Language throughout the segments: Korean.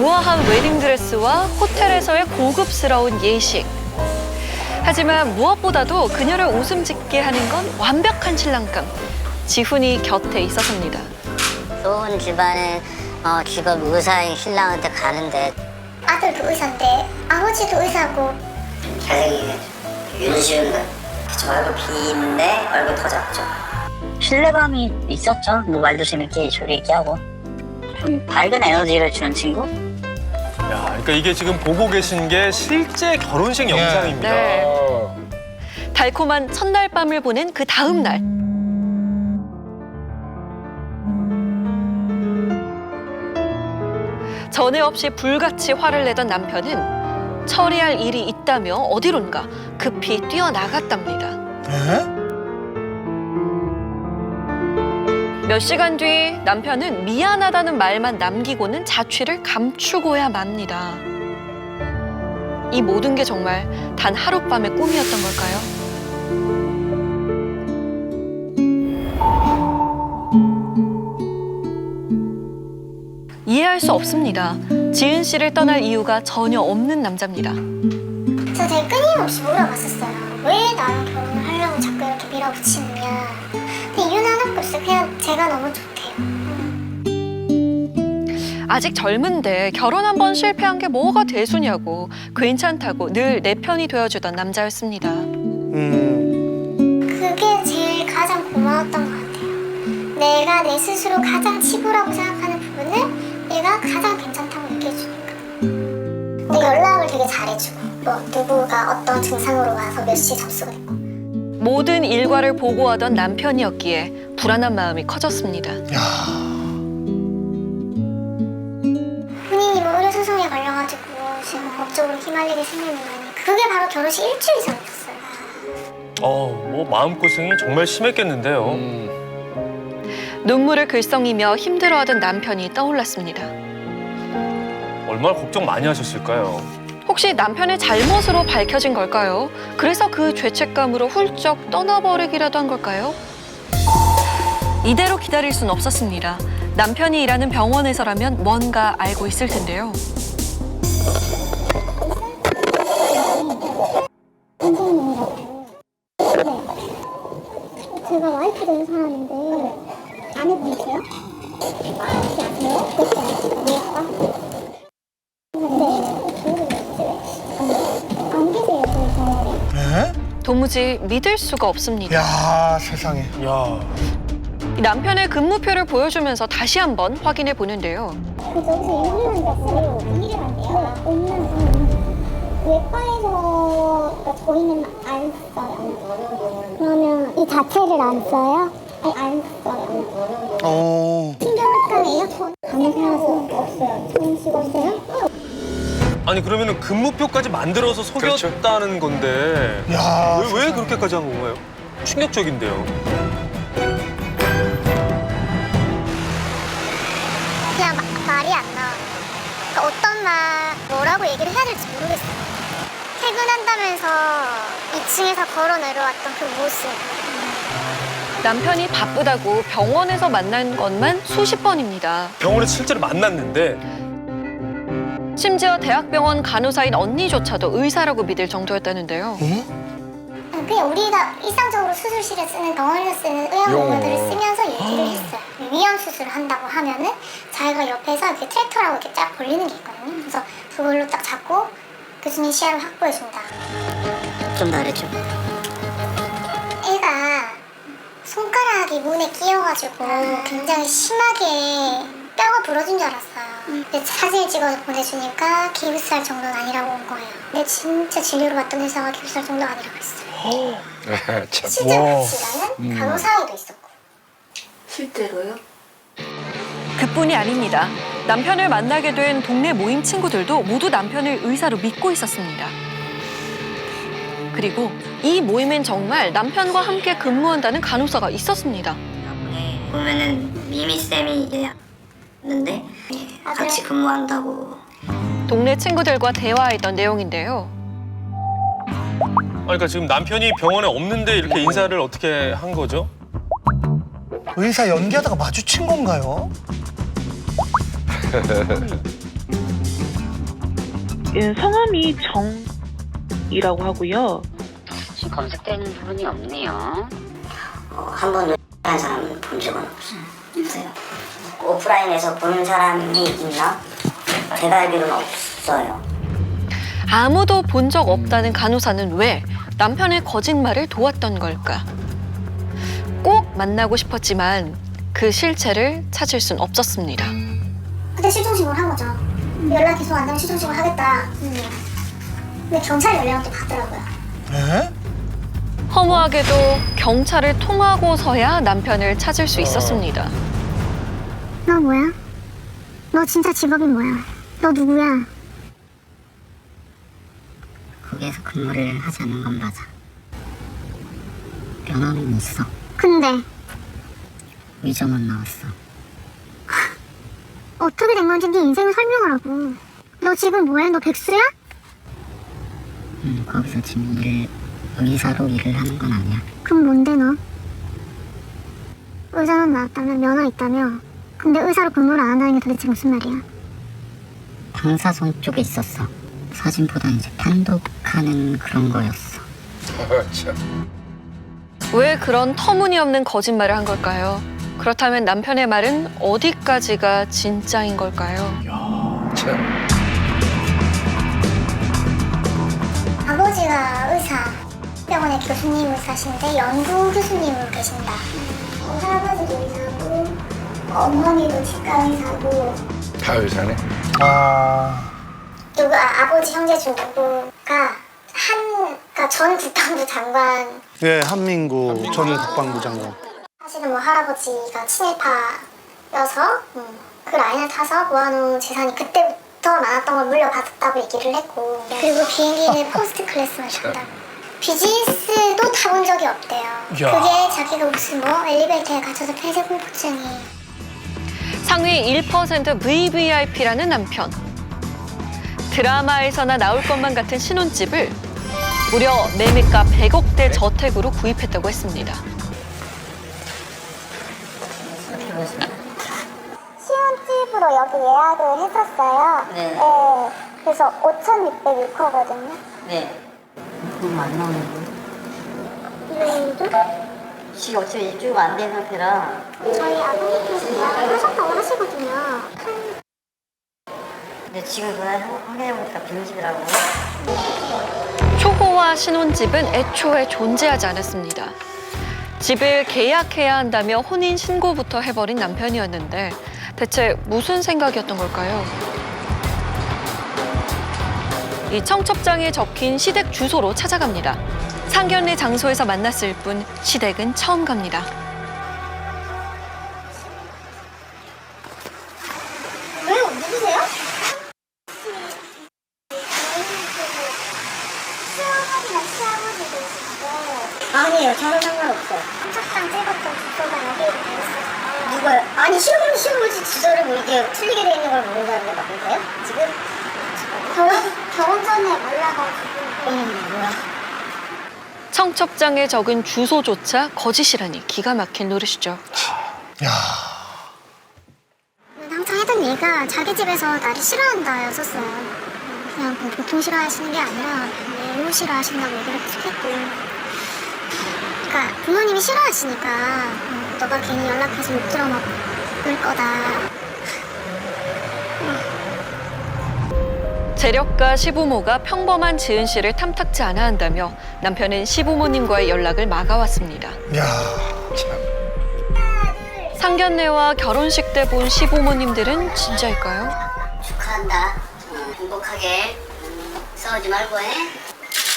우아한 웨딩드레스와 호텔에서의 고급스러운 예식. 하지만 무엇보다도 그녀를 웃음 짓게 하는 건 완벽한 신랑감. 지훈이 곁에 있어서입니다. 좋은 집안의 직업 의사인 신랑한테 가는데 아들도 의사인데 아버지도 의사고 잘생기게 윤시윤은 그쵸, 얼굴 비인데 얼굴 더 작죠. 신뢰감이 있었죠. 뭐 말도 재밌게 조리 있게 하고 좀 밝은 에너지를 주는 친구? 야, 그러니까 이게 지금 보고 계신 게 실제 결혼식 영상입니다. 네. 달콤한 첫날 밤을 보낸 그 다음 날. 전에 없이 불같이 화를 내던 남편은 처리할 일이 있다며 어디론가 급히 뛰어나갔답니다. 몇 시간 뒤 남편은 미안하다는 말만 남기고는 자취를 감추고야 맙니다. 이 모든 게 정말 단 하룻밤의 꿈이었던 걸까요? 이해할 수 없습니다. 지은 씨를 떠날 이유가 전혀 없는 남자입니다. 저 되게 끊임없이 물어봤었어요. 왜 나랑 결혼을 하려고 자꾸 이렇게 밀어붙이느냐. 근데 이유는 하나밖에 없어요. 그냥 제가 너무 좋대요. 아직 젊은데 결혼 한 번 실패한 게 뭐가 대수냐고 괜찮다고 늘 내 편이 되어주던 남자였습니다. 그게 제일 가장 고마웠던 것 같아요. 내가 내 스스로 가장 치부라고 생각하는 부분을 얘가 가장 괜찮다고 얘기해주니까. 근데 연락을 되게 잘해주고 뭐 누구가 어떤 증상으로 와서 몇 시에 접수가 됐고 모든 일과를 보고하던 남편이었기에 불안한 마음이 커졌습니다. 본인이 뭐 의료소송에 걸려가지고 지금 법적으로 휘말리게 생기는 거니 그게 바로 결혼식 일주일 전이었어요. 뭐 마음고생이 정말 심했겠는데요. 눈물을 글썽이며 힘들어하던 남편이 떠올랐습니다. 얼마나 걱정 많이 하셨을까요? 혹시 남편의 잘못으로 밝혀진 걸까요? 그래서 그 죄책감으로 훌쩍 떠나버리기라도 한 걸까요? 이대로 기다릴 순 없었습니다. 남편이 일하는 병원에서라면 뭔가 알고 있을 텐데요. 제가 와이프 되는 사람인데 아내분이세요? 안 계세요, 저희 병원에. 도무지 믿을 수가 없습니다. 야, 세상에. 야, 이 남편의 근무표를 보여주면서 다시 한번 확인해 보는데요. 저기서 일을 한다고 일을 한대요. 외과에서 저희는 안 써요. 그러면 이 자체를 안 써요? 아니, 안 써요. 신경외과 에어컨 가능해서 없어요. 정식 없어요? 아니 그러면은 근무표까지 만들어서 속였다는 건데 야, 왜 그렇게까지 한 건가요? 충격적인데요. 그냥 말이 안 나와요. 그러니까 어떤 말, 뭐라고 얘기를 해야 될지 모르겠어요. 퇴근한다면서 2층에서 걸어 내려왔던 그 모습. 남편이 바쁘다고 병원에서 만난 것만 수십 번입니다. 병원에 실제로 만났는데 심지어 대학병원 간호사인 언니조차도 의사라고 믿을 정도였다는데요. 그냥 우리가 일상적으로 수술실에 쓰는 병원에서 쓰는 의약용어들을 쓰면서 얘기를 했어요. 위험 수술을 한다고 하면은 자기가 옆에서 이렇게 트랙터라고 이렇게 쫙 벌리는 게 있거든요. 그래서 그걸로 딱 잡고 교수님 시야를 확보해준다. 좀 다르죠. 애가 손가락이 문에 끼어가지고 굉장히 심하게 뼈가 부러진 줄 알았어요. 근데 사진을 찍어서 보내주니까 기부살 정도는 아니라고 온 거예요. 근데 진짜 진료로 봤던 의사가 기부살 정도가 아니라고 했어요. 실제로 같이 일하는 간호사에도 있었고. 실제로요? 그뿐이 아닙니다. 남편을 만나게 된 동네 모임 친구들도 모두 남편을 의사로 믿고 있었습니다. 그리고 이 모임엔 정말 남편과 함께 근무한다는 간호사가 있었습니다. 보면은 미미쌤이 있는데 같이 근무한다고. 동네 친구들과 대화했던 내용인데요. 그러니까 지금 남편이 병원에 없는데 이렇게 인사를 어떻게 한 거죠? 의사 연기하다가 마주친 건가요? 예, 성함이 정이라고 하고요. 지금 검색되는 부분이 없네요. 한 번도 한 사람은 본 적은 없어요. 오프라인에서 보는 사람이 있나? 제가 알기로는 없어요. 아무도 본 적 없다는 간호사는 왜 남편의 거짓말을 도왔던 걸까? 꼭 만나고 싶었지만 그 실체를 찾을 순 없었습니다. 그때 실종신고를 한 거죠. 연락 계속 안 되면 실종신고를 하겠다. 근데 경찰이 연락을 또 받더라고요. 에? 허무하게도 경찰을 통하고서야 남편을 찾을 수 있었습니다. 너 뭐야? 너 진짜 직업이 뭐야? 너 누구야? 거기에서 근무를 하지 않는 건 맞아. 면허는 있어. 근데 위조만 나왔어. 어떻게 된 건지 네 인생을 설명하라고. 너 지금 뭐해? 너 백수야? 거기서 지금 의사로 일을 하는 건 아니야. 그럼 뭔데 너? 의사는 나왔다며 면허 있다며. 근데 의사로 근무를 안 한다는 게 도대체 무슨 말이야? 방사선 쪽에 있었어. 사진보다 이제 판독하는 그런 거였어. 왜 그런 터무니없는 거짓말을 한 걸까요? 그렇다면 남편의 말은 어디까지가 진짜인 걸까요? 아버지가 의사, 병원의 교수님 의사신데 연구 교수님으로 계신다. 할아버지도 의사고 어머니도 치과 의사고 다 의사네. 아버지 형제 중 누구가 그러니까 전 국방부 장관. 예, 한민구 전 국방부 장관. 사실은 뭐 할아버지가 친일파여서 그 라인을 타서 모아놓은 재산이 그때부터 많았던 걸 물려받았다고 얘기를 했고, 그리고 비행기는 퍼스트 클래스만 탄다고. 비즈니스도 타본 적이 없대요. 그게 자기가 무슨 뭐 엘리베이터에 갇혀서 폐쇄 공포증이. 상위 1% VVIP라는 남편. 드라마에서나 나올 것만 같은 신혼집을 무려 매매가 100억대 저택으로 구입했다고 했습니다. 신혼집으로 여기 예약을 했었어요. 네. 그래서 5,606호거든요. 네. 그럼 안 나오는데? 지금 어차피 일주가 안 된 상태라. 저희 아버님께서 예약을 하셨다고 하시거든요. 근데 지금 그날 확인해보니까 빈집이라고. 초호화 신혼집은 애초에 존재하지 않았습니다. 집을 계약해야 한다며 혼인 신고부터 해버린 남편이었는데 대체 무슨 생각이었던 걸까요? 이 청첩장에 적힌 시댁 주소로 찾아갑니다. 상견례 장소에서 만났을 뿐 시댁은 처음 갑니다. 왜요? 누구세요? 아니에요. 저는 상관없어요. 청첩장 찍었던 주소가 여기 있어요. 누가요? 아니 시어머니 주소를 뭐 이게 틀리게 돼 있는 걸 모른다는 게 맞으세요? 지금? 결혼 전에 몰라가지고. 뭐야? 청첩장에 적은 주소조차 거짓이라니 기가 막힌 노릇이죠. 야, 항상 했던 얘가 자기 집에서 나를 싫어한다였었어요. 그냥 뭐 보통 싫어하시는 게 아니라 매우 싫어하신다고 얘기를 계속했고. 그러니까 부모님이 싫어하시니까 너가 괜히 연락해서 못 들어먹을 거다. 재력가 시부모가 평범한 지은 씨를 탐탁지 않아 한다며 남편은 시부모님과의 연락을 막아왔습니다. 야, 상견례와 결혼식 때 본 시부모님들은 진짜일까요? 축하한다. 행복하게 싸우지 말고 해.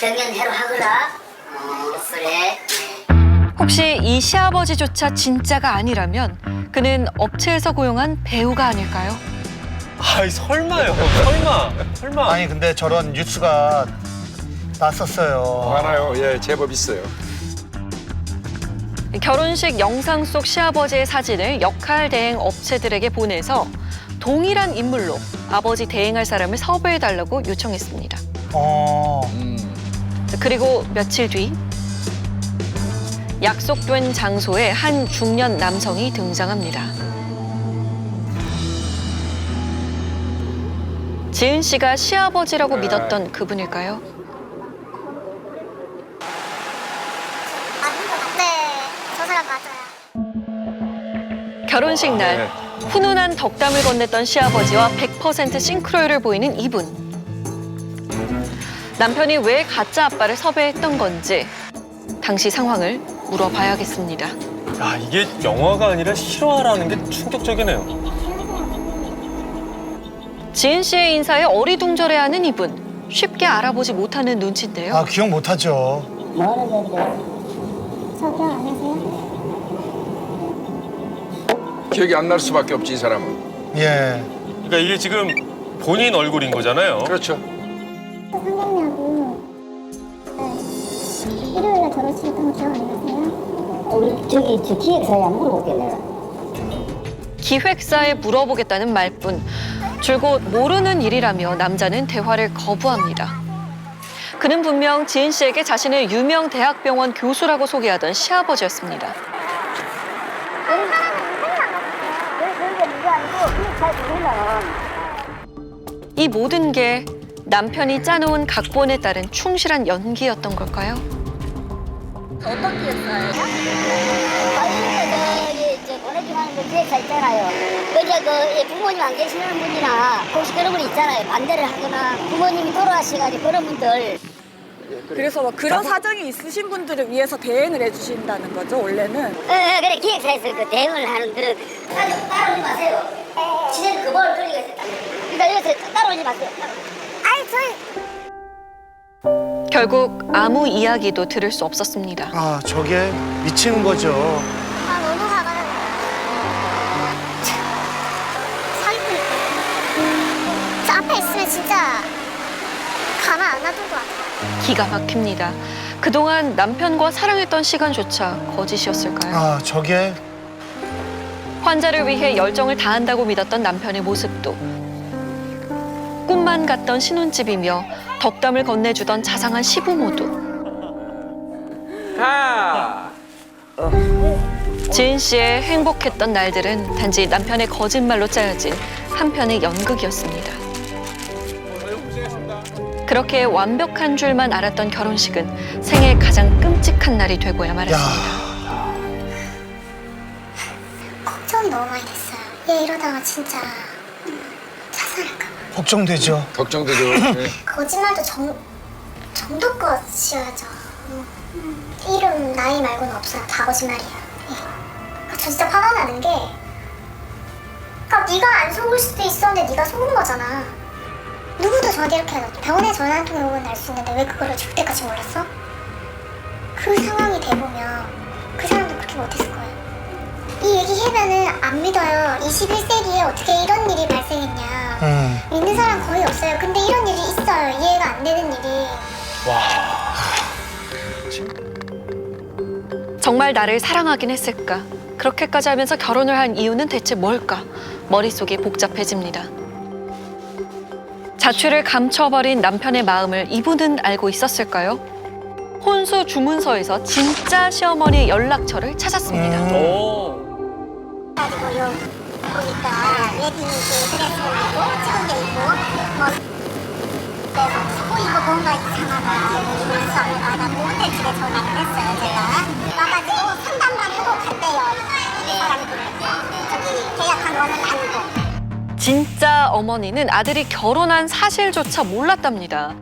정년대로 하거라. 그래. 혹시 이 시아버지조차 진짜가 아니라면 그는 업체에서 고용한 배우가 아닐까요? 아이 설마요. 설마. 아니 근데 저런 뉴스가 났었어요. 많아요. 예, 제법 있어요. 결혼식 영상 속 시아버지의 사진을 역할 대행 업체들에게 보내서 동일한 인물로 아버지 대행할 사람을 섭외해달라고 요청했습니다. 그리고 며칠 뒤 약속된 장소에 한 중년 남성이 등장합니다. 지은 씨가 시아버지라고 믿었던 그분일까요? 네, 저 사람 맞아요. 결혼식 날 훈훈한 덕담을 건넸던 시아버지와 100% 싱크로율을 보이는 이분. 남편이 왜 가짜 아빠를 섭외했던 건지 당시 상황을 물어봐야겠습니다. 야, 이게 영화가 아니라 실화라는 게 충격적이네요. 지은 씨의 인사에 어리둥절해하는 이분. 쉽게 알아보지 못하는 눈치인데요. 아, 기억 못하죠. 저기요, 안녕하세요. 기억이 안 날 수밖에 없지, 이 사람은. 예. 그러니까 이게 지금 본인 얼굴인 거잖아요. 그렇죠. 상견례하고 일요일날 결혼식 했던 거 기억 안 나세요? 우리 저기 저 기획사에 안 물어볼게 내가. 기획사에 물어보겠다는 말뿐. 줄곧 모르는 일이라며 남자는 대화를 거부합니다. 그는 분명 지은 씨에게 자신을 유명 대학병원 교수라고 소개하던 시아버지였습니다. 이 모든 게 남편이 짜놓은 각본에 따른 충실한 연기였던 걸까요? 어떤 기획사예요? 저기 보내주고 하는 그 기획사 있잖아요. 그저 그 부모님 안 계시는 분이나 혹시 그런 분 있잖아요. 반대를 하거나 부모님이 돌아가셔가지고 그런 분들. 그래서 뭐 그런 사정이 있으신 분들을 위해서 대행을 해주신다는 거죠, 원래는? 그래 기획사에서 그 대응을 하는 그런 따라오지 마세요. 진짜 그 벌을 끌리고 있었다. 그러니까 여기서 따라오지 마세요. 아니, 저희 결국 아무 이야기도 들을 수 없었습니다. 아, 저게 미치는 거죠. 너무 화가 나요. 사기꾼. 저 앞에 있으면 진짜 가만 안 놔둘 것 같아요. 기가 막힙니다. 그동안 남편과 사랑했던 시간조차 거짓이었을까요? 아, 저게 환자를 위해 열정을 다한다고 믿었던 남편의 모습도 꿈만 같던 신혼집이며 덕담을 건네주던 자상한 시부모도 지은 씨의 행복했던 날들은 단지 남편의 거짓말로 짜여진 한편의 연극이었습니다. 그렇게 완벽한 줄만 알았던 결혼식은 생애 가장 끔찍한 날이 되고야 말았습니다. 걱정이 너무 많이 됐어요. 얘 이러다가 진짜 자살할까 봐. 걱정되죠. 걱정되죠. 네. 거짓말도 정도껏 지어야죠. 이름, 나이 말고는 없어요. 다 거짓말이에요. 예. 저 진짜 화가 나는 게 그러니까 네가 안 속을 수도 있었는데 네가 속은 거잖아. 누구도 저한테 이렇게 해서 병원에 전화 한 통에 오면 알 수 있는데 왜 그거를 죽을 때까지 몰랐어? 그 상황이 돼보면 그 사람도 그렇게 못했을 거예요. 이 얘기 하면은 안 믿어요. 21세기에 어떻게 이런 일이 발생했냐. 믿는 사람 거의 없어요. 근데 이런 일이 있어요. 이해가 안 되는 일이. 정말 나를 사랑하긴 했을까? 그렇게까지 하면서 결혼을 한 이유는 대체 뭘까? 머릿속이 복잡해집니다. 자취를 감춰버린 남편의 마음을 이분은 알고 있었을까요? 혼수 주문서에서 진짜 시어머니의 연락처를 찾았습니다. 가지고 보니까 웨딩 드레스를 하고 찍은 게 있고 뭐 그래서 이거 뭔가 이상하다 이러면서 나 모텔 집에 전화를 했어요. 제가 와가지고 상담만 하고 갔대요. 이 사람이 저기 계약한 거는 아니고. 진짜 어머니는 아들이 결혼한 사실조차 몰랐답니다.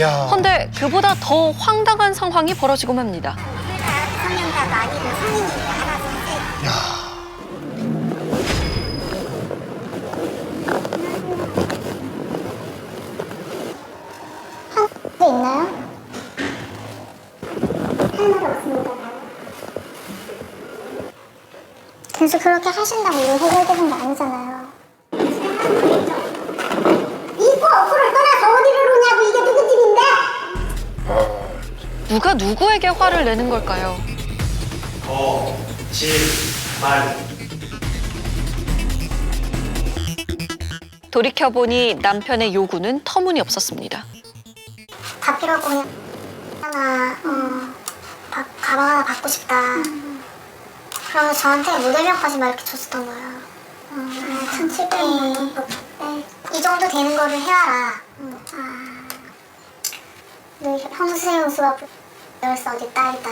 야. 헌데 그보다 더 황당한 상황이 벌어지고 맙니다. 성년자도 아니고 성인인데 알아서 했어요. 네, 있나요? 하나도 없습니다. 계속 그렇게 하신다고 이거 해결되는 게 아니잖아요. 이거 어플을 떠나서 어디를 오냐고 이게 누구 집인데? 누가 누구에게 화를 내는 걸까요? 돌이켜보니 남편의 요구는 터무니없었습니다. 밥 필요하고 그냥 하나 가방 하나 받고 싶다. 그러면 저한테 모델명까지 막 이렇게 줬었던 거예요. 1,700원 정도. 네. 이 정도 정도 되는 거를 해와라. 너 형수가 열쇠 어디 딸이다.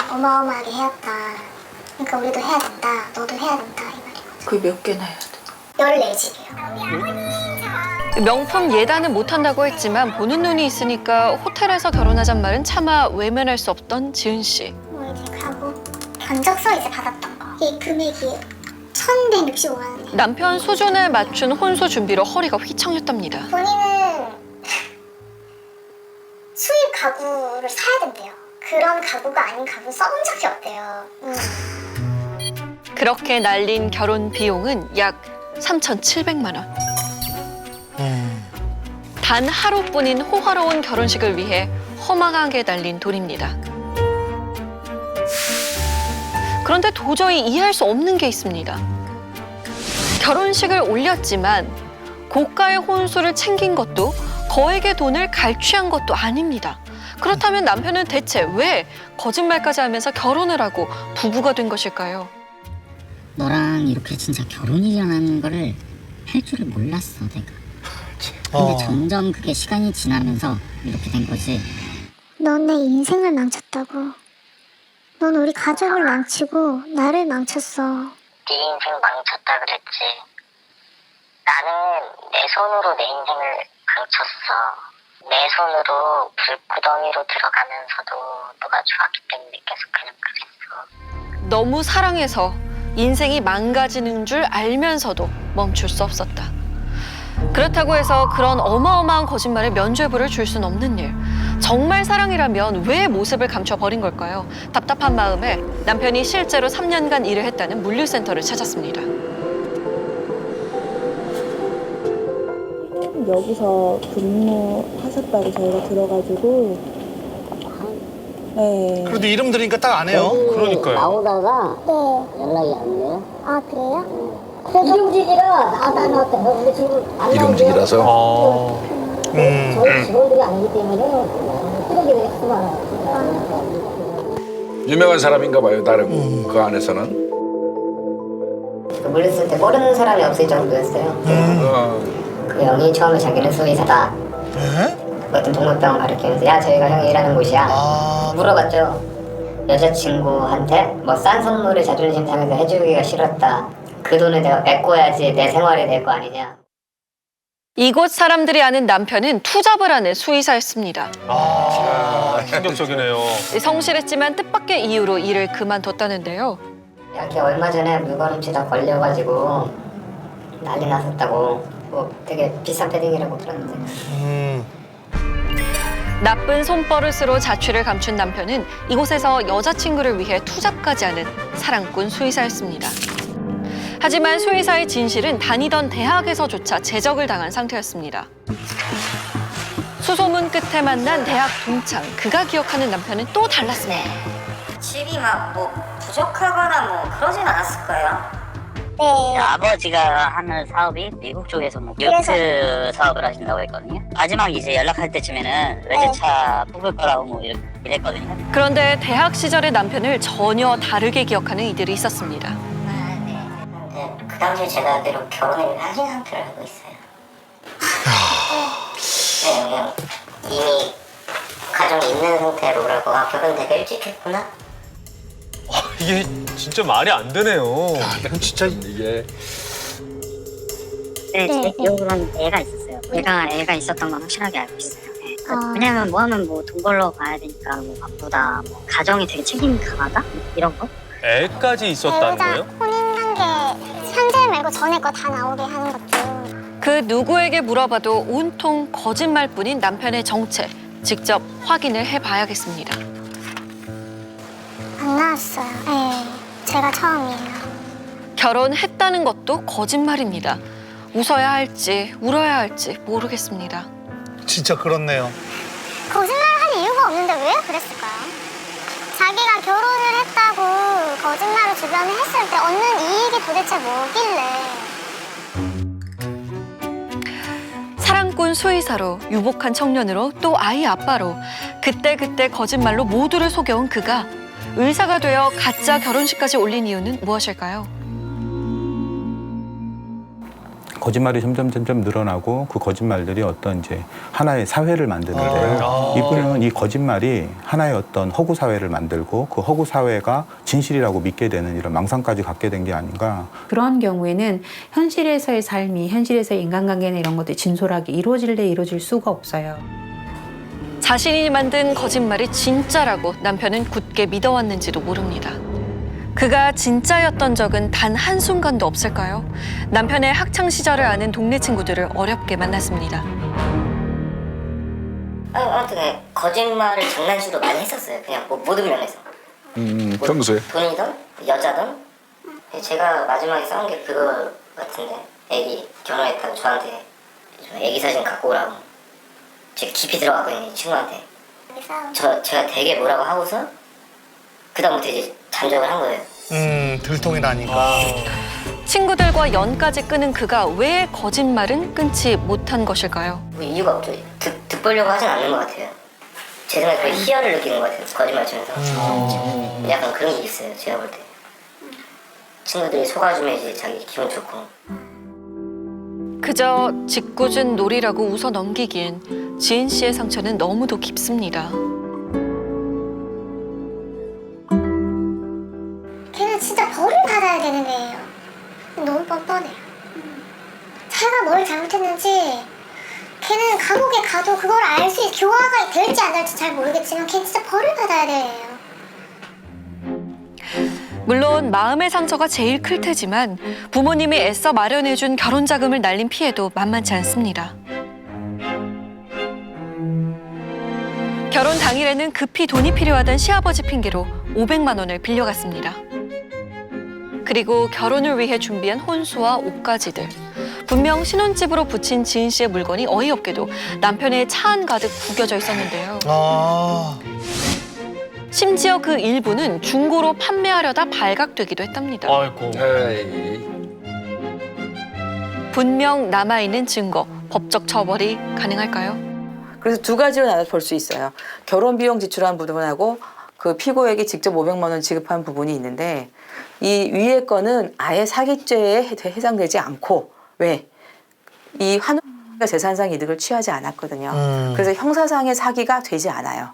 어마어마하게 해왔다. 그러니까 우리도 해야 된다. 너도 해야 된다. 이 말이거든. 그게 몇 개나 해야 돼? 14집이에요. 명품 예단은 못한다고 했지만 보는 눈이 있으니까 호텔에서 결혼하잔 말은 차마 외면할 수 없던 지은 씨. 뭐 이제 가고 견적서 이제 받았던 거. 이 금액이 1,165만 원이에요. 남편 수준에 맞춘 혼수 준비로 허리가 휘청였답니다. 본인은 수입 가구를 사야 된대요. 그런 가구가 아닌 가구 써본 적이 없대요. 그렇게 날린 결혼 비용은 약 3,700만 원. 단 하루뿐인 호화로운 결혼식을 위해 허망하게 날린 돈입니다. 그런데 도저히 이해할 수 없는 게 있습니다. 결혼식을 올렸지만 고가의 혼수를 챙긴 것도 거액의 돈을 갈취한 것도 아닙니다. 그렇다면 남편은 대체 왜 거짓말까지 하면서 결혼을 하고 부부가 된 것일까요? 너랑 이렇게 진짜 결혼이 일어나는 거를 할 줄을 몰랐어, 내가. 근데 점점 그게 시간이 지나면서 이렇게 된 거지. 넌 내 인생을 망쳤다고. 넌 우리 가족을 망치고 나를 망쳤어. 네 인생 망쳤다 그랬지. 나는 내 손으로 내 인생을 망쳤어. 내 손으로 불구덩이로 들어가면서도 너가 좋았기 때문에 계속 그냥 그랬어. 너무 사랑해서 인생이 망가지는 줄 알면서도 멈출 수 없었다. 그렇다고 해서 그런 어마어마한 거짓말에 면죄부를 줄 수는 없는 일. 정말 사랑이라면 왜 모습을 감춰버린 걸까요? 답답한 마음에 남편이 실제로 3년간 일을 했다는 물류센터를 찾았습니다. 여기서 근무하셨다고 저희가 들어가지고 네. 그래도 이름 들으니까 딱 안 해요. 그러니까요. 나오다가 네. 연락이 안 돼요. 아, 그래요? 이름직이라 나 나왔다. 근데 지금 안 이름직이라서 저희 직원들이 아니기 때문에 쓰레기를 했구나. 유명한 사람인가 봐요. 다른 그 안에서는. 물렸을 때 모르는 사람이 없을 정도였어요. 그 형이 처음에 자기는 수의사다. 어떤 동물병 가르치면서 야 저희가 형이 일하는 곳이야. 물어봤죠. 여자친구한테 뭐 싼 선물을 자존심 상해서 해주기가 싫었다. 그 돈을 내가 메꿔야지 내 생활이 될 거 아니냐. 이곳 사람들이 아는 남편은 투잡을 하는 수의사였습니다. 충격적이네요. 성실했지만 뜻밖의 이유로 일을 그만뒀다는데요. 걔 얼마 전에 물건 훔치다 걸려가지고 난리 났었다고. 뭐 되게 비싼 패딩이라고 들었는데. 나쁜 손버릇으로 자취를 감춘 남편은 이곳에서 여자친구를 위해 투잡까지 하는 사랑꾼 수의사였습니다. 하지만 수의사의 진실은 다니던 대학에서조차 제적을 당한 상태였습니다. 수소문 끝에 만난 대학 동창, 그가 기억하는 남편은 또 달랐습니다. 집이 막 뭐 부족하거나 뭐 그러진 않았을 거예요. 네. 아버지가 하는 사업이 미국 쪽에서 뭐 요트 사업을 하신다고 했거든요. 마지막 이제 연락할 때쯤에는 외제차 뽑을 거라고 뭐 이랬거든요. 그런데 대학 시절의 남편을 전혀 다르게 기억하는 이들이 있었습니다. 근데 그 당시에 제가 그대로 결혼을 하신 상태로 알고 있어요. 네, 그냥 이미 가정이 있는 상태로 그러고 결혼 되게 일찍 했구나. 이게 진짜 말이 안 되네요. 이건 진짜 이게 네, 제 기억으로는 애가 있었어요. 애가 있었던 건 확실하게 알고 있어요. 네. 왜냐면 뭐 하면 뭐 돈 벌러 가야 되니까 뭐 바쁘다, 뭐 가정이 되게 책임이 강하다 이런 거. 애까지 있었다는 거예요? 혼인관계 현재 말고 전에 거 다 나오게 하는 것도. 그 누구에게 물어봐도 온통 거짓말뿐인 남편의 정체, 직접 확인을 해봐야겠습니다. 안 나왔어요. 네. 제가 처음이에요. 결혼했다는 것도 거짓말입니다. 웃어야 할지 울어야 할지 모르겠습니다. 진짜 그렇네요. 거짓말할 이유가 없는데 왜 그랬을까요? 자기가 결혼을 했다고 거짓말을 주변에 했을 때 얻는 이익이 도대체 뭐길래. 사랑꾼 수의사로, 유복한 청년으로, 또 아이 아빠로 그때그때 거짓말로 모두를 속여온 그가 의사가 되어 가짜 결혼식까지 올린 이유는 무엇일까요? 거짓말이 점점 늘어나고 그 거짓말들이 어떤 이제 하나의 사회를 만드는데요. 이분은 이 거짓말이 하나의 어떤 허구 사회를 만들고 그 허구 사회가 진실이라고 믿게 되는 이런 망상까지 갖게 된 게 아닌가. 그런 경우에는 현실에서의 삶이, 현실에서의 인간관계나 이런 것들이 진솔하게 이루어질 수가 없어요. 자신이 만든 거짓말이 진짜라고 남편은 굳게 믿어왔는지도 모릅니다. 그가 진짜였던 적은 단 한순간도 없을까요? 남편의 학창 시절을 아는 동네 친구들을 어렵게 만났습니다. 아무튼 거짓말을 장난식으로 많이 했었어요. 그냥 뭐 모든 면에서. 평소에? 돈이든 여자든. 제가 마지막에 싸운 게 그거 같은데, 애기 결혼했다고 저한테 애기 사진 갖고 오라고. 제가 깊이 들어갔거든요, 이 친구한테. 제가 되게 뭐라고 하고서 그다음부터 이제 잠적을 한 거예요. 들통이 나니까. 친구들과 연까지 끊은 그가 왜 거짓말은 끊지 못한 것일까요? 뭐 이유가 없죠. 득보려고 하진 않는 것 같아요. 제 생각에 거의 희열을 느끼는 것 같아요, 거짓말 치면서. 약간 그런 게 있어요, 제가 볼 때. 친구들이 속아주면 이제 자기 기분 좋고. 그저 짓궂은 놀이라고 웃어 넘기기엔 지은 씨의 상처는 너무도 깊습니다. 걔는 진짜 벌을 받아야 되는 애예요. 너무 뻔뻔해요. 자기가 뭘 잘못했는지 걔는 감옥에 가도 그걸 알 수 있어. 교화가 될지 안 될지 잘 모르겠지만 걔는 진짜 벌을 받아야 돼요. 물론 마음의 상처가 제일 클 테지만 부모님이 애써 마련해준 결혼 자금을 날린 피해도 만만치 않습니다. 결혼 당일에는 급히 돈이 필요하던 시아버지 핑계로 500만 원을 빌려갔습니다. 그리고 결혼을 위해 준비한 혼수와 옷가지들. 분명 신혼집으로 붙인 지은 씨의 물건이 어이없게도 남편의 차 안 가득 구겨져 있었는데요. 심지어 그 일부는 중고로 판매하려다 발각되기도 했답니다. 아이고. 분명 남아있는 증거, 법적 처벌이 가능할까요? 그래서 두 가지로 나눠 볼 수 있어요. 결혼 비용 지출한 부분하고 그 피고에게 직접 500만 원 지급한 부분이 있는데 이 위에 거는 아예 사기죄에 해당되지 않고 왜? 이 환우가 재산상 이득을 취하지 않았거든요. 그래서 형사상의 사기가 되지 않아요.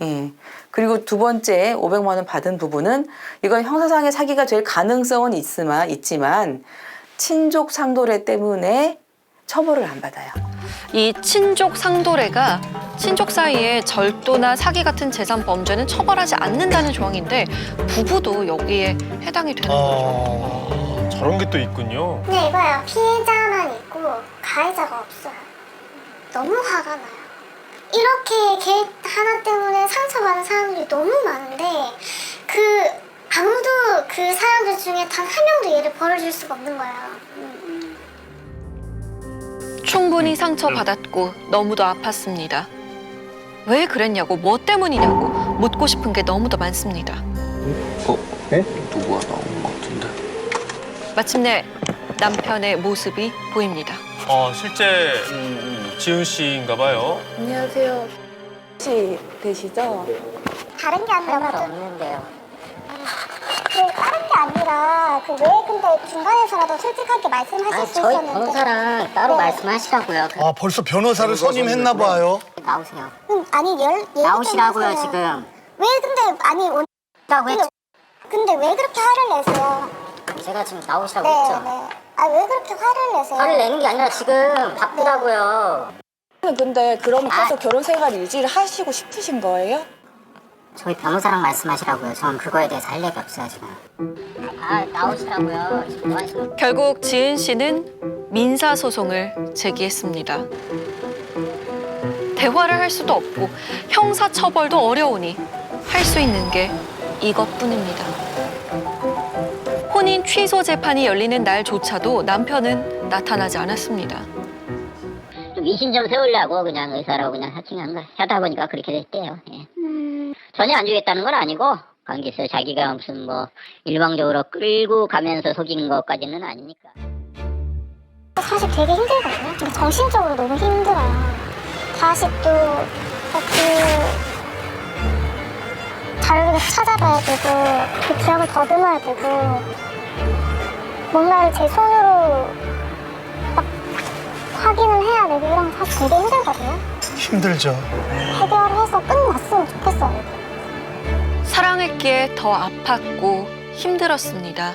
예. 그리고 두 번째 500만 원 받은 부분은 이건 형사상의 사기가 될 가능성은 있지만 친족 상도례 때문에 처벌을 안 받아요. 이 친족 상도례가 친족 사이에 절도나 사기 같은 재산 범죄는 처벌하지 않는다는 조항인데 부부도 여기에 해당이 되는 거죠. 저런 게 또 있군요. 근데 이거야, 피해자만 있고 가해자가 없어요. 너무 화가 나요. 이렇게 걔 하나 때문에 상처받은 사람들이 너무 많은데 아무도 그 사람들 중에 단 한 명도 얘를 벌어줄 수가 없는 거야. 충분히 상처받았고 너무도 아팠습니다. 왜 그랬냐고, 뭐 때문이냐고 묻고 싶은 게 너무도 많습니다. 누구가 나온 것 같은데? 마침내 남편의 모습이 보입니다. 실제 지은 씨인가 봐요. 안녕하세요. 혹시 되시죠? 다른 게 아니라 없는데요. 다른 게 아니라 왜 근데 중간에서라도 솔직하게 말씀하실 수 있었는데. 변호사랑 따로 말씀하시라고요. 벌써 변호사를 선임했나 봐요. 나오세요. 아니 나오시라고요 지금. 왜 근데 아니 근데 왜 그렇게 화를 내세요? 제가 지금 나오시라고 네, 했죠. 네. 왜 그렇게 화를 내세요? 화를 내는 게 아니라 지금 바쁘다고요. 근데 그럼 계속 결혼 생활 유지를 하시고 싶으신 거예요? 저희 변호사랑 말씀하시라고요. 저는 그거에 대해서 할 얘기 없어요 지금. 나오시라고요. 지금 뭐 하시는? 결국 지은 씨는 민사 소송을 제기했습니다. 대화를 할 수도 없고 형사 처벌도 어려우니 할 수 있는 게 이것뿐입니다. 혼인 취소 재판이 열리는 날조차도 남편은 나타나지 않았습니다. 좀 이심 좀 세우려고 그냥 의사라고 그냥 하다 보니까 그렇게 됐대요. 예. 전혀 안 주겠다는 건 아니고 관계 있어요. 자기가 무슨 뭐 일방적으로 끌고 가면서 속인 것까지는 아니니까. 사실 되게 힘들거든요. 정신적으로 너무 힘들어요. 다시 또 자료를 찾아봐야 되고 그 기억을 더듬어야 되고 뭔가를 제 손으로 되게 힘들거든요. 힘들죠. 해결해서 끝났으면 좋겠어요. 사랑했기에 더 아팠고 힘들었습니다.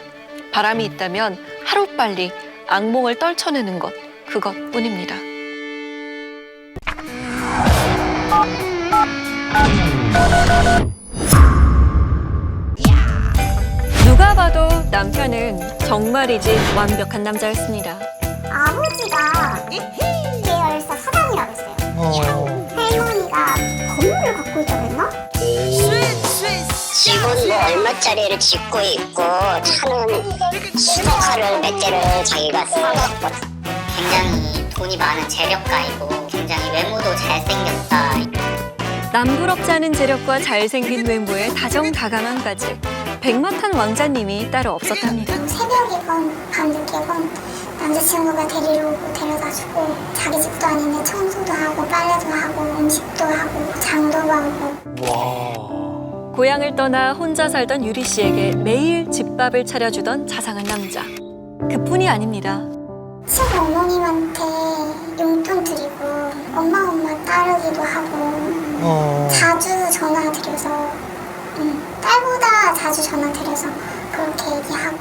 바람이 있다면 하루빨리 악몽을 떨쳐내는 것, 그것뿐입니다. 누가 봐도 남편은 정말이지 완벽한 남자였습니다. 아버지가 계열사 사장이라고 했어요. 할머니가 건물을 갖고 있다고 했나? 집은 뭐 얼마짜리를 짓고 있고 차는 슈퍼카를 몇 대를 자기가 사갖고 굉장히 돈이 많은 재력가이고 굉장히 외모도 잘생겼다. 남부럽지 않은 재력과 잘생긴 외모에 다정다감함까지 백마탄 왕자님이 따로 없었답니다. 새벽이건 밤늦게건 남자친구가 데리러 오고 데려다주고 자기 집도 아닌데 청소도 하고 빨래도 하고 음식도 하고 장도 하고. 고향을 떠나 혼자 살던 유리 씨에게 매일 집밥을 차려주던 자상한 남자. 그뿐이 아닙니다. 친구 어머님한테 용돈 드리고 엄마 따르기도 하고 자주 전화 드려서 딸보다 자주 전화 드려서 그렇게 얘기하고.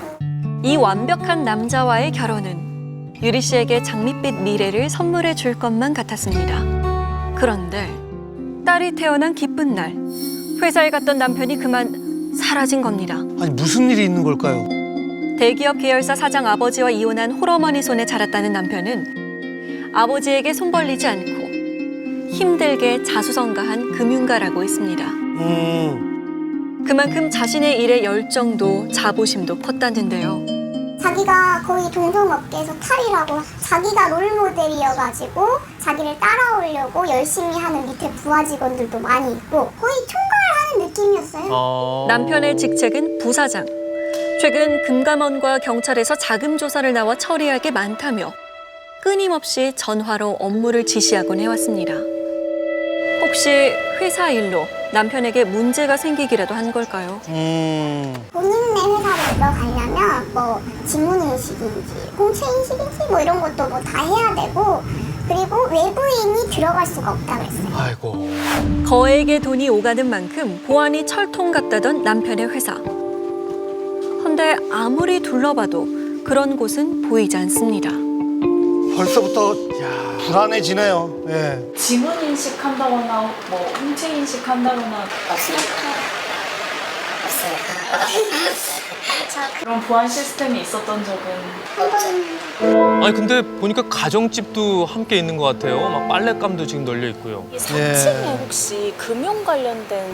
이 완벽한 남자와의 결혼은 유리 씨에게 장밋빛 미래를 선물해 줄 것만 같았습니다. 그런데 딸이 태어난 기쁜 날, 회사에 갔던 남편이 그만 사라진 겁니다. 아니 무슨 일이 있는 걸까요? 대기업 계열사 사장 아버지와 이혼한 홀어머니 손에 자랐다는 남편은 아버지에게 손 벌리지 않고 힘들게 자수성가한 금융가라고 했습니다. 그만큼 자신의 일에 열정도 자부심도 컸다는데요. 자기가 거의 동종업계에서 탈이라고 자기가 롤모델이어가지고 자기를 따라오려고 열심히 하는 밑에 부하 직원들도 많이 있고 거의 총괄하는 느낌이었어요. 남편의 직책은 부사장. 최근 금감원과 경찰에서 자금 조사를 나와 처리할 게 많다며 끊임없이 전화로 업무를 지시하곤 해왔습니다. 혹시 회사 일로 남편에게 문제가 생기기라도 한 걸까요? 본인의 회사를 들어가려면 뭐 직무인식인지 공채인식인지 뭐 이런 것도 뭐 다 해야 되고 그리고 외부인이 들어갈 수가 없다고 했어요. 아이고. 거액의 돈이 오가는 만큼 보안이 철통 같다던 남편의 회사. 헌데 아무리 둘러봐도 그런 곳은 보이지 않습니다. 벌써부터 불안해지네요. 예. 지문 인식한다거나 뭐 홍채 인식한다거나 그런 보안 시스템이 있었던 적은 아니 근데 보니까 가정집도 함께 있는 것 같아요. 막 빨랫감도 지금 널려 있고요. 이 3층에 혹시 금융 관련된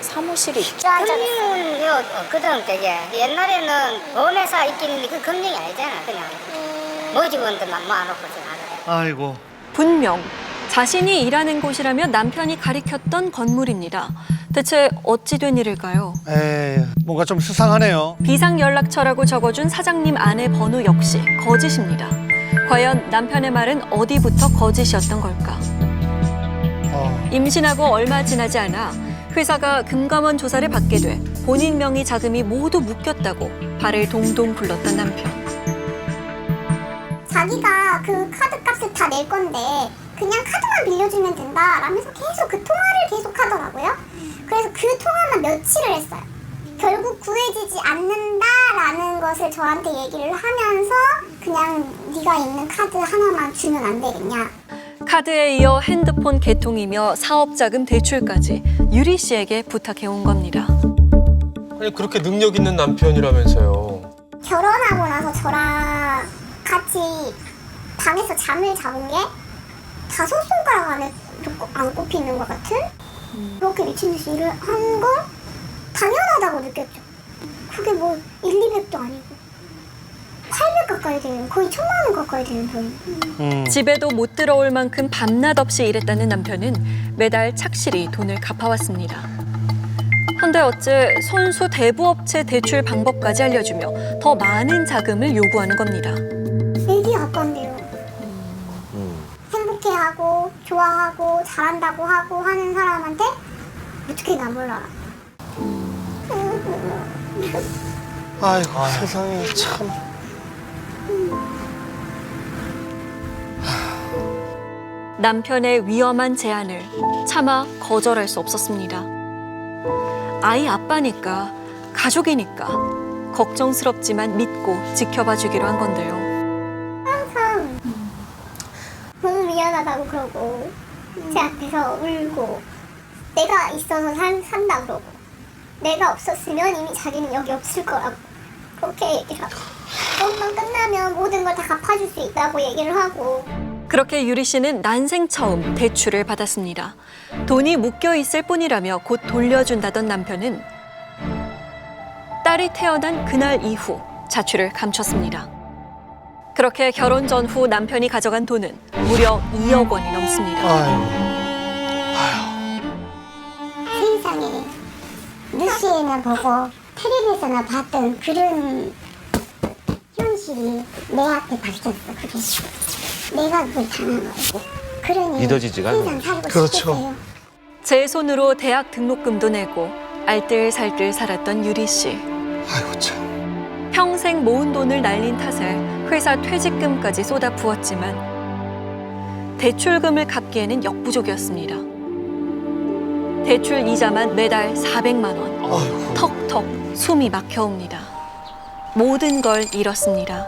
사무실이 있죠? 금융은요, 그다음 되게 옛날에는 보험회사 있긴 있는데 그 금융이 아니잖아. 그냥 모집원들만 모아놓고 지금 하는. 아이고. 분명 자신이 일하는 곳이라며 남편이 가리켰던 건물입니다. 대체 어찌 된 일일까요? 에이, 뭔가 좀 수상하네요. 비상연락처라고 적어준 사장님 아내 번호 역시 거짓입니다. 과연 남편의 말은 어디부터 거짓이었던 걸까? 임신하고 얼마 지나지 않아 회사가 금감원 조사를 받게 돼 본인 명의 자금이 모두 묶였다고 발을 동동 굴렀던 남편. 자기가 그 카드 값을 다 낼 건데 그냥 카드만 빌려주면 된다 라면서 계속 그 통화를 계속 하더라고요. 그래서 그 통화만 며칠을 했어요. 결국 구해지지 않는다라는 것을 저한테 얘기를 하면서 그냥 네가 있는 카드 하나만 주면 안 되겠냐. 카드에 이어 핸드폰 개통이며 사업자금 대출까지 유리 씨에게 부탁해온 겁니다. 아니 그렇게 능력 있는 남편이라면서요. 결혼하고 나서 저랑 같이 방에서 잠을 잡은 게 5손가락 안에 안 꼽히는 것 같은? 그렇게 미친 듯이 일을 한 건 당연하다고 느꼈죠. 그게 뭐 1, 200도 아니고 800 가까이 되는, 거의 1000만 원 가까이 되는 돈. 집에도 못 들어올 만큼 밤낮 없이 일했다는 남편은 매달 착실히 돈을 갚아왔습니다. 헌데 어째 손수 대부업체 대출 방법까지 알려주며 더 많은 자금을 요구하는 겁니다. 애기 아빠인데요. 행복해하고 좋아하고 잘한다고 하고 하는 사람한테 어떻게 나 몰라. 아이고 세상에 참. 남편의 위험한 제안을 차마 거절할 수 없었습니다. 아이 아빠니까, 가족이니까 걱정스럽지만 믿고 지켜봐 주기로 한 건데요. 항상 너무 미안하다고 그러고 제 앞에서 울고 내가 있어서 산다 그러고 내가 없었으면 이미 자기는 여기 없을 거라고 그렇게 얘기를 하고 이것만 끝나면 모든 걸 다 갚아줄 수 있다고 얘기를 하고 그렇게 유리 씨는 난생 처음 대출을 받았습니다. 돈이 묶여 있을 뿐이라며 곧 돌려준다던 남편은 딸이 태어난 그날 이후 자취를 감췄습니다. 그렇게 결혼 전후 남편이 가져간 돈은 무려 2억 원이 넘습니다. 세상에 뉴스에나 보고 텔레비에서나 봤던 그런 현실이 내 앞에 밝혔어. 그게 내가 그걸 당한 거고 그러니 믿어지지가 않아요. 세상 살고 그렇죠. 싶겠어요. 제 손으로 대학 등록금도 내고 알뜰살뜰 살았던 유리 씨. 아이고 참. 평생 모은 돈을 날린 탓에 회사 퇴직금까지 쏟아부었지만 대출금을 갚기에는 역부족이었습니다. 대출 이자만 매달 400만 원. 아이고. 턱턱 숨이 막혀옵니다. 모든 걸 잃었습니다.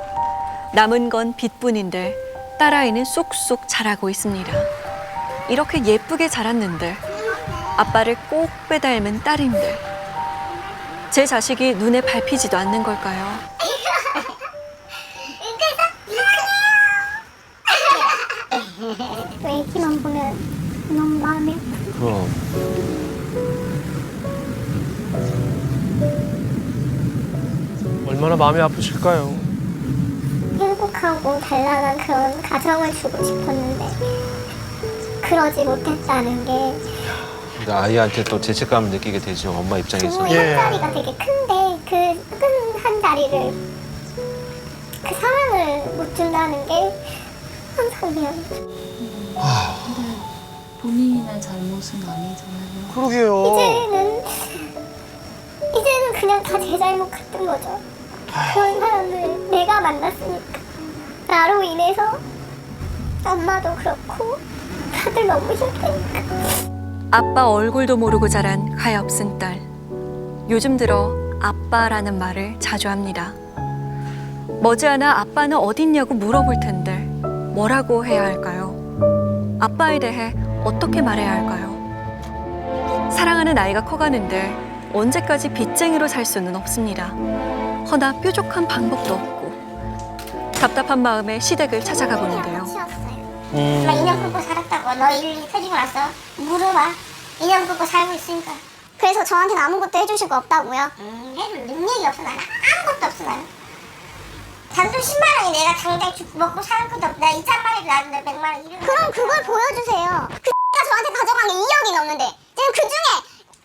남은 건 빚뿐인데 딸아이는 쑥쑥 자라고 있습니다. 이렇게 예쁘게 자랐는데 아빠를 꼭 빼닮은 딸인들. 제 자식이 눈에 밟히지도 않는 걸까요? 또 애기만 보면 너무 마음이 그럼. 얼마나 마음이 아프실까요? 행복하고 잘 나간 그런 가정을 주고 싶었는데 그러지 못했다는 게 근데 아이한테 또 죄책감을 느끼게 되죠. 엄마 입장에서. 부모의 한 자리가 되게 큰데 그 큰 한 자리를 그 사랑을 못 준다는 게 항상 미안해요. 본인의 잘못은 아니잖아요. 그러게요. 이제는 그냥 다 제 잘못 같은 거죠. 그런 사람을 내가 만났으니까 나로 인해서 엄마도 그렇고 다들 너무 힘드니까. 아빠 얼굴도 모르고 자란 가엾은 딸. 요즘 들어 아빠라는 말을 자주 합니다. 머지않아 아빠는 어딨냐고 물어볼 텐데 뭐라고 해야 할까요? 아빠에 대해 어떻게 말해야 할까요? 사랑하는 아이가 커가는데 언제까지 빚쟁이로 살 수는 없습니다. 허나 뾰족한 방법도 없고 답답한 마음에 시댁을 찾아가 보는데요. 나 2년 끊고 살았다고. 너 일일이 터지고 나서 물어봐. 2년 끊고 살고 있으니까. 그래서 저한테는 아무것도 해주실 거 없다고요? 해줄 능력이 없어. 나는 아무것도 없어. 나는. 단돈 10만 원이 내가 당장 먹고 사는 것도 없고 내가 2,000마리를 낳았는데 100만 원 이런. 그럼 그걸 보여주세요. 그 X가 저한테 가져간 게 2억이 넘는데 지금 그 중에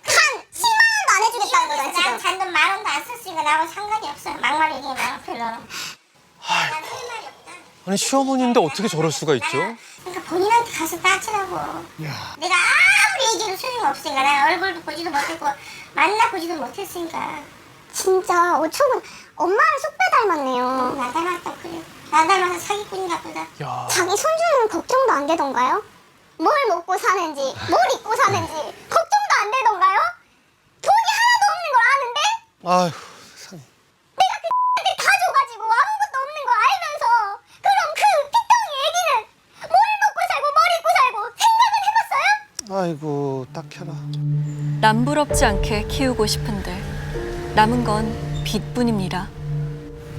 한 10만 원도 안 해주겠다는 거잖아. 지금 잔돈 10,000원도 안 썼으니까 나하고 상관이 없어요. 막말 얘기해 나 별로. 난 할 말이 없다. 아니 시어머니인데 어떻게 저럴 수가 있죠? 그러니까 본인한테 가서 따지라고. 내가 아무리 얘기해도 소용이 없으니까 나 얼굴도 보지도 못했고 만나보지도 못했으니까. 진짜 어처구니 엄마를 쏙 빼닮았네요. 나 닮았다 그래. 나 닮아서 사기꾼인가 보다. 자기 손주는 걱정도 안 되던가요? 뭘 먹고 사는지 뭘 입고 사는지 걱정도 안 되던가요? 돈이 하나도 없는 걸 아는데? 아이고 세상에. 내가 그 X한테 다 줘가지고 아무것도 없는 거 알면서 그럼 그 핏덩이 애기는 뭘 먹고 살고 뭘 입고 살고 생각은 해봤어요? 아이고 딱해라. 남부럽지 않게 키우고 싶은데 남은 건 빚뿐입니다.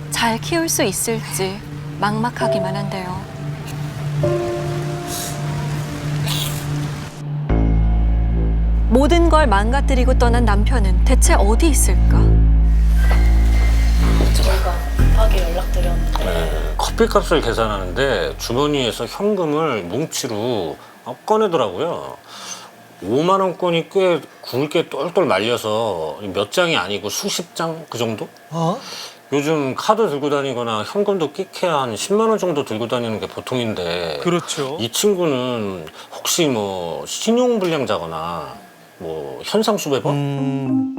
잘 키울 수 있을지 막막하기만 한데요. 모든 걸 망가뜨리고 떠난 남편은 대체 어디 있을까? 커피값을 계산하는데 주머니에서 현금을 뭉치로 꺼내더라고요. 5만 원권이 꽤 굵게 똘똘 말려서 몇 장이 아니고 수십 장 그 정도? 요즘 카드 들고 다니거나 현금도 끼케야 한 10만 원 정도 들고 다니는 게 보통인데 그렇죠. 이 친구는 혹시 뭐 신용불량자거나 뭐 현상수배범?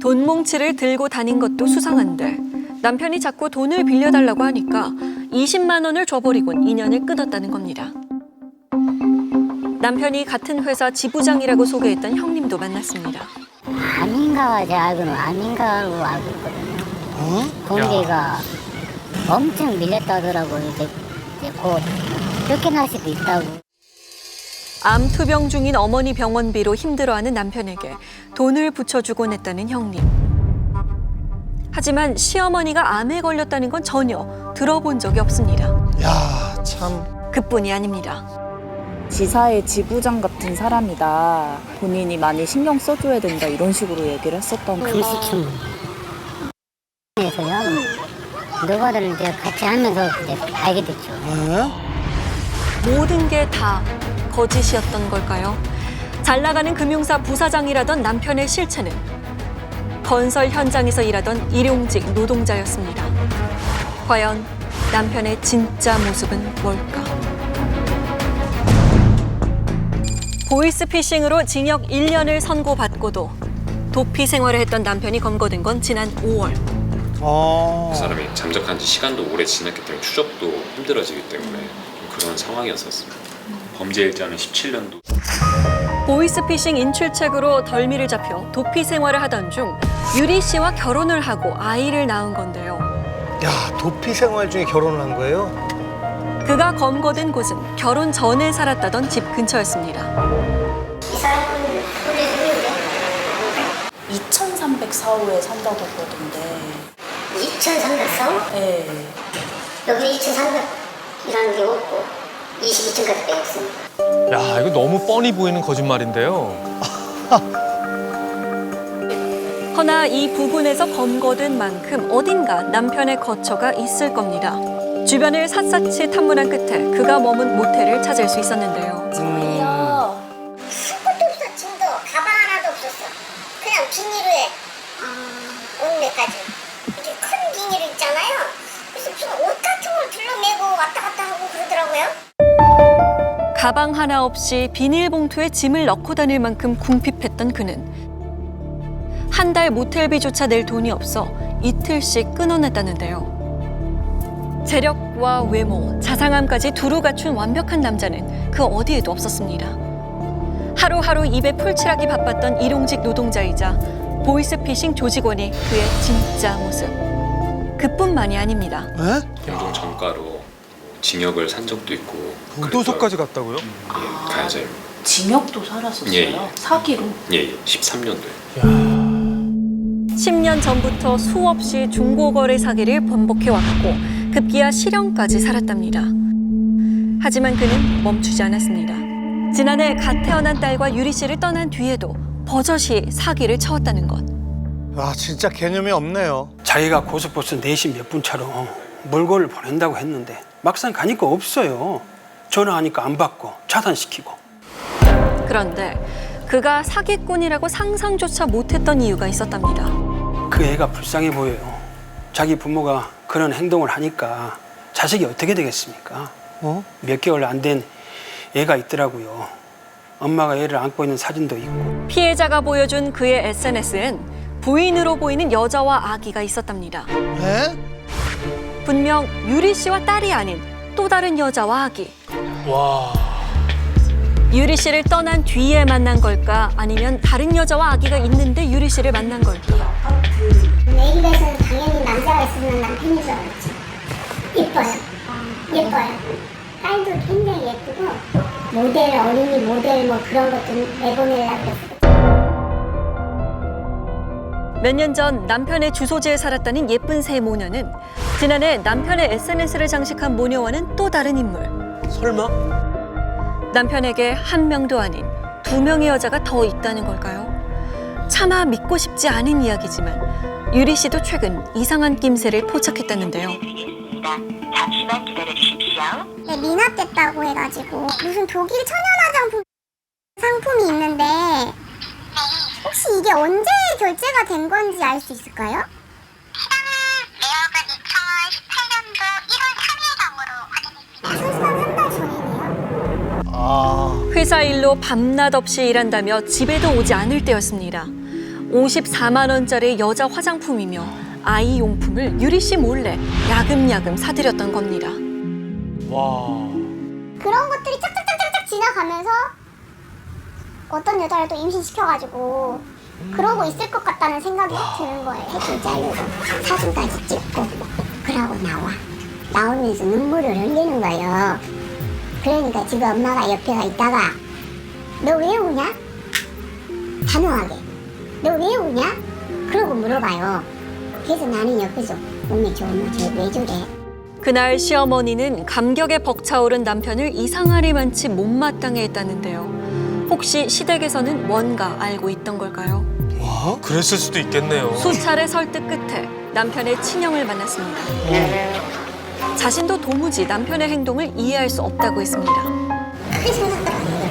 돈 뭉치를 들고 다닌 것도 수상한데 남편이 자꾸 돈을 빌려달라고 하니까 20만 원을 줘버리곤 인연을 끊었다는 겁니다. 남편이 같은 회사 지부장이라고 소개했던 형님도 만났습니다. 아닌가 제가 알고는 아닌가로 알고 있거든요. 공기가 엄청 밀렸다더라고요. 이제 곧 쫓겨날 수도 있다고. 암 투병 중인 어머니 병원비로 힘들어하는 남편에게 돈을 붙여주곤 했다는 형님. 하지만 시어머니가 암에 걸렸다는 건 전혀 들어본 적이 없습니다. 야, 참. 그뿐이 아닙니다. 지사의 지부장 같은 사람이다. 본인이 많이 신경 써줘야 된다. 이런 식으로 얘기를 했었던 거예요. 그래서요. 노가다를 이제 같이 하면서 이제 알게 됐죠. 모든 게 다 거짓이었던 걸까요? 잘 나가는 금융사 부사장이라던 남편의 실체는 건설 현장에서 일하던 일용직 노동자였습니다. 과연 남편의 진짜 모습은 뭘까? 보이스피싱으로 징역 1년을 선고받고도 도피 생활을 했던 남편이 검거된 건 지난 5월. 그 사람이 잠적한 지 시간도 오래 지났기 때문에 추적도 힘들어지기 때문에 그런 상황이었었습니다. 범죄 일자는 17년도. 보이스피싱 인출책으로 덜미를 잡혀 도피 생활을 하던 중 유리 씨와 결혼을 하고 아이를 낳은 건데요. 야, 도피 생활 중에 결혼을 한 거예요? 그가 검거된 곳은 결혼 전에 살았다던 집 근처였습니다. 이 사람은 우리 누구인데? 2304호에 산다고 그러던데. 2304호? 네. 여기 2300이라는 게 없고 22층까지 빼였습니다. 야, 이거 너무 뻔히 보이는 거짓말인데요. 허나 이 부근에서 검거된 만큼 어딘가 남편의 거처가 있을 겁니다. 주변을 샅샅이 탐문한 끝에 그가 머문 모텔을 찾을 수 있었는데요. 수건도 없어, 짐도, 가방 하나도 없었어. 그냥 비닐에 옷 몇 가지. 이렇게 큰 비닐 있잖아요. 그래서 무슨 옷 같은 걸 둘러매고 왔다 갔다 하고 그러더라고요. 가방 하나 없이 비닐봉투에 짐을 넣고 다닐 만큼 궁핍했던 그는 한 달 모텔비조차 낼 돈이 없어 이틀씩 끊어냈다는데요. 재력과 외모, 자상함까지 두루 갖춘 완벽한 남자는 그 어디에도 없었습니다. 하루하루 입에 풀칠하기 바빴던 일용직 노동자이자 보이스피싱 조직원이 그의 진짜 모습. 그뿐만이 아닙니다. 연동 전가로 징역을 산 적도 있고. 교도소까지 갔다고요? 예, 가해자입니다. 징역도 살았었어요? 예. 사기로? 예, 13년도에. 10년 전부터 수없이 중고거래 사기를 번복해왔고 급기야 실형까지 살았답니다. 하지만 그는 멈추지 않았습니다. 지난해 갓 태어난 딸과 유리 씨를 떠난 뒤에도 버젓이 사기를 쳐왔다는 것. 아, 진짜 개념이 없네요. 자기가 고속버스 4시 몇 분 차로 물건을 보낸다고 했는데 막상 가니까 없어요. 전화하니까 안 받고 차단시키고. 그런데 그가 사기꾼이라고 상상조차 못했던 이유가 있었답니다. 그 애가 불쌍해 보여요. 자기 부모가 그런 행동을 하니까 자식이 어떻게 되겠습니까? 몇 개월 안 된 애가 있더라고요. 엄마가 애를 안고 있는 사진도 있고. 피해자가 보여준 그의 SNS엔 부인으로 보이는 여자와 아기가 있었답니다. 분명 유리 씨와 딸이 아닌 또 다른 여자와 아기. 와. 유리 씨를 떠난 뒤에 만난 걸까? 아니면 다른 여자와 아기가 있는데 유리 씨를 만난 걸까? 내일에서는 당연히 남자가 있으면 남편인 줄 알았죠. 예뻐요. 예뻐요. 딸도 굉장히 예쁘고 모델, 어린이 모델 뭐 그런 것도 내보내려고 그랬어요. 몇 년 전 남편의 주소지에 살았다는 예쁜 새 모녀는 지난해 남편의 SNS를 장식한 모녀와는 또 다른 인물. 설마? 남편에게 한 명도 아닌 2명의 여자가 더 있다는 걸까요? 차마 믿고 싶지 않은 이야기지만 유리 씨도 최근 이상한 낌새를 포착했다는데요. 잠시만 기다려주십시오. 네, 미납됐다고 해가지고 무슨 독일 천연 화장품 상품이 있는데 혹시 이게 언제 결제가 된 건지 알 수 있을까요? 회사 일로 밤낮 없이 일한다며 집에도 오지 않을 때였습니다. 54만 원짜리 여자 화장품이며 아이 용품을 유리 씨 몰래 야금야금 사들였던 겁니다. 와. 그런 것들이 짝짝짝짝짝 지나가면서 어떤 여자를 또 임신시켜가지고 그러고 있을 것 같다는 생각이 확 드는 거예요. 해줄 자르고 사진까지 찍고 그러고 나오면서 눈물을 흘리는 거예요. 그러니까 지금 엄마가 옆에가 있다가 너 왜 우냐? 단호하게 너 왜 우냐? 그러고 물어봐요. 그래서 나는 옆에서 몸이 좋으면 왜 저래? 그날 시어머니는 감격에 벅차오른 남편을 이상하리만치 못마땅해 했다는데요. 혹시 시댁에서는 뭔가 알고 있던 걸까요? 와, 그랬을 수도 있겠네요. 수차례 설득 끝에 남편의 친형을 만났습니다. 자신도 도무지 남편의 행동을 이해할 수 없다고 했습니다. 크게 생각도 안 해요.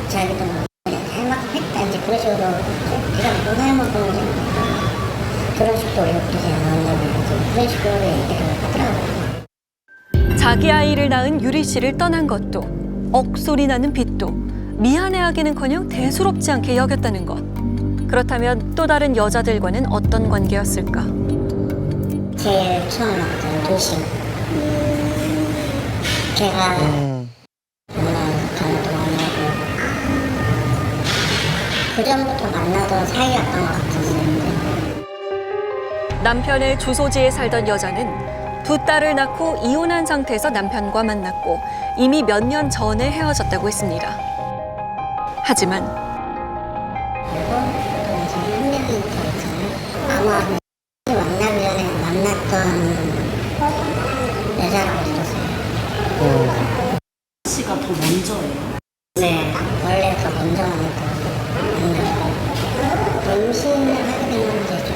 자기도 잘못했다 이제 그런 식으로 네가 못 잘못한 결혼식도 올리고 그러지 않았냐고 그런 식으로 얘기를 하더라고요. 자기 아이를 낳은 유리 씨를 떠난 것도 억소리 나는 빚도 미안해하기는커녕 대수롭지 않게 여겼다는 것. 그렇다면 또 다른 여자들과는 어떤 관계였을까? 제일 처음 만났던 도시. 걔가 전에도 만나고 그 전부터 만나던 사이였던 것 같았어요. 남편의 주소지에 살던 여자는 두 딸을 낳고 이혼한 상태에서 남편과 만났고 이미 몇 년 전에 헤어졌다고 했습니다. 하지만 그리고 또 이제 한 명이 더 있잖아요. 아마 만나기 전에 만났던 여자라고 들었어요. 씨가 더 먼저예요? 네, 원래 더 먼저 만났다고. 임신을 하게 되면 이제 좀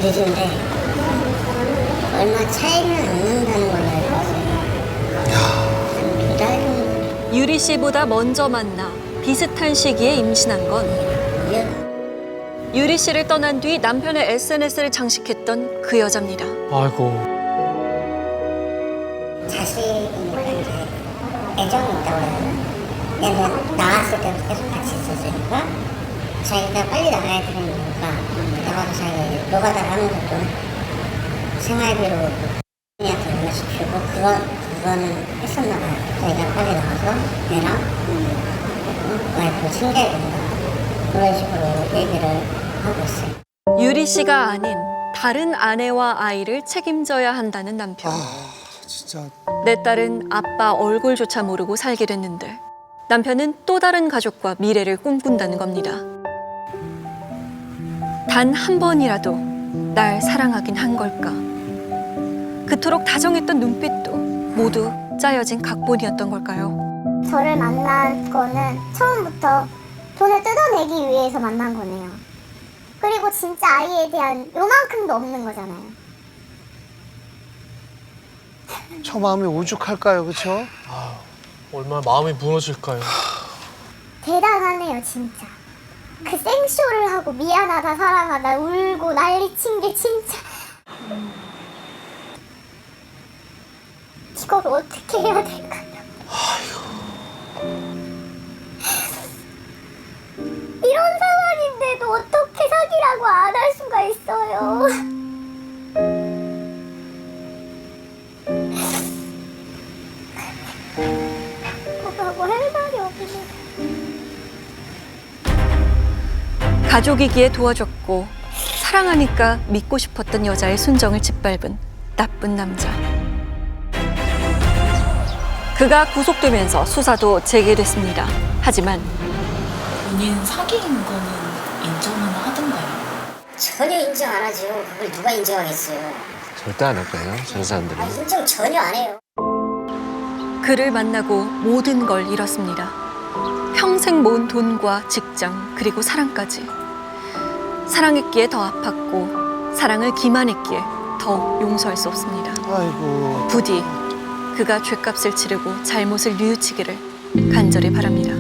늦은데 얼마 차이는 안 난다는 걸로 알고 있어요. 두 달 정도. 유리 씨보다 먼저 만나 비슷한 시기에 임신한 건 유리 씨를 떠난 뒤 남편의 SNS를 장식했던 그 여자입니다. 아이고. 자식이니까 이제 애정이 있다고 해야 되나? 내가 나왔을 때부터 계속 같이 있었으니까 자기가 빨리 나가야 되는 이유가 나가서 자기가 노가다를 하는 것도 생활비로 언니한테 얼마씩 주고 그거는 했었나 봐요. 자기가 빨리 나가서 애랑 와이프 챙겨야 된다. 그런 식으로 얘기를 하고 있어요. 유리 씨가 아닌 다른 아내와 아이를 책임져야 한다는 남편. 진짜. 내 딸은 아빠 얼굴조차 모르고 살게 됐는데 남편은 또 다른 가족과 미래를 꿈꾼다는 겁니다. 단 한 번이라도 날 사랑하긴 한 걸까? 그토록 다정했던 눈빛도 모두 짜여진 각본이었던 걸까요? 저를 만난 거는 처음부터 돈을 뜯어내기 위해서 만난 거네요. 그리고 진짜 아이에 대한 요만큼도 없는 거잖아요. 저 마음이 오죽할까요, 그렇죠? 얼마나 마음이 무너질까요? 대단하네요, 진짜. 그 생쇼를 하고 미안하다, 사랑하다, 울고 난리친 게 진짜. 이걸 어떻게 해야 될까요? 이런 상황인데도 어떻게 사귀라고 안 할 수가 있어요? 뭐라고 할 말이 없네. 가족이기에 도와줬고 사랑하니까 믿고 싶었던 여자의 순정을 짓밟은 나쁜 남자. 그가 구속되면서 수사도 재개됐습니다. 하지만 본인 사귄 거는 인정은 하던가요? 전혀 인정 안 하죠. 그걸 누가 인정하겠어요. 절대 안 할 거예요, 저런 사람들은. 인정 전혀 안 해요. 그를 만나고 모든 걸 잃었습니다. 평생 모은 돈과 직장 그리고 사랑까지. 사랑했기에 더 아팠고 사랑을 기만했기에 더욱 용서할 수 없습니다. 아이고. 부디 그가 죗값을 치르고 잘못을 뉘우치기를 간절히 바랍니다.